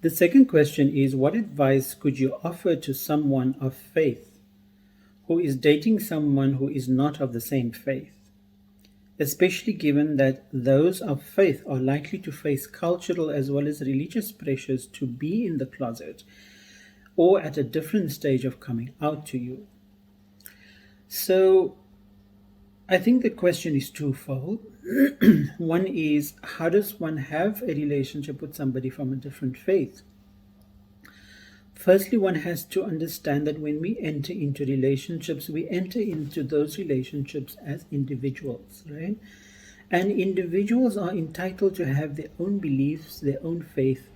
The second question is, what advice could you offer to someone of faith who is dating someone who is not of the same faith, especially given that those of faith are likely to face cultural as well as religious pressures to be in the closet or at a different stage of coming out to you? So I think the question is twofold. One is, how does one have a relationship with somebody from a different faith? Firstly, one has to understand that when we enter into relationships, we enter into those relationships as individuals, right? And individuals are entitled to have their own beliefs, their own faith,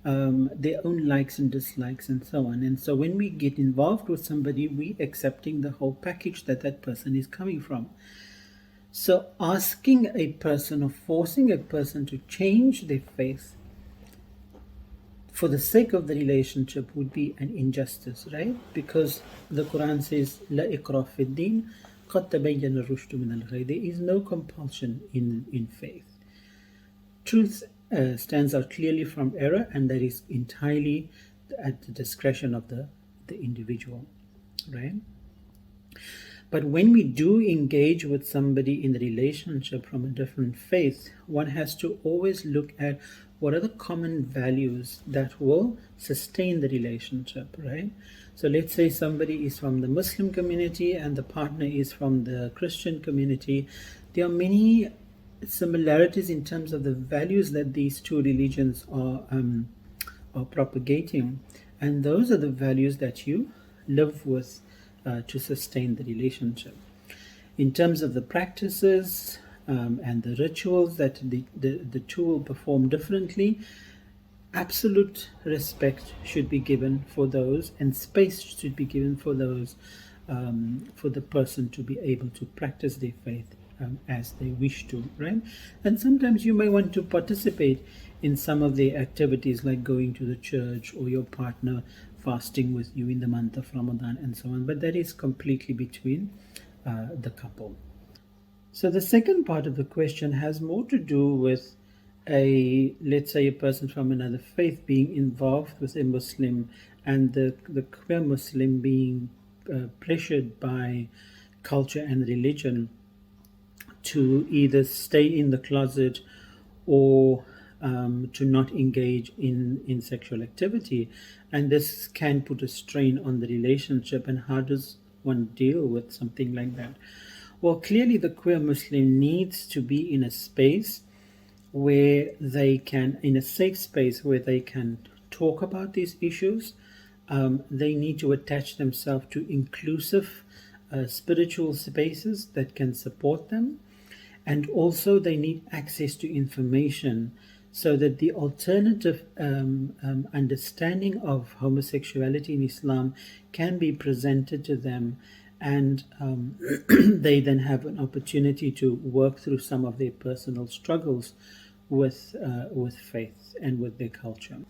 their own likes and dislikes, and so on. And so when we get involved with somebody, we accepting the whole package that that person is coming from. So asking a person or forcing a person to change their faith for the sake of the relationship would be an injustice, right? Because the Quran says, "La ikrah fi din, qad tabayyana ar-rushd min al-ghayy." There is no compulsion in faith. Truth stands out clearly from error, and that is entirely at the discretion of the individual, right? But when we do engage with somebody in the relationship from a different faith, one has to always look at what are the common values that will sustain the relationship, right? So let's say somebody is from the Muslim community and the partner is from the Christian community. There are many similarities in terms of the values that these two religions are propagating, and those are the values that you live with to sustain the relationship. In terms of the practices and the rituals that the two will perform differently, absolute respect should be given for those, and space should be given for those, for the person to be able to practice their faith as they wish to, right? And sometimes you may want to participate in some of the activities like going to the church or your partner fasting with you in the month of Ramadan and so on, but that is completely between the couple. So the second part of the question has more to do with let's say a person from another faith being involved with a Muslim, and the queer Muslim being pressured by culture and religion to either stay in the closet or to not engage in sexual activity. And this can put a strain on the relationship. And how does one deal with something like that? Well, clearly the queer Muslim needs to be in a space where they can, in a safe space where they can talk about these issues. They need to attach themselves to inclusive spiritual spaces that can support them. And also they need access to information so that the alternative understanding of homosexuality in Islam can be presented to them, and they then have an opportunity to work through some of their personal struggles with faith and with their culture.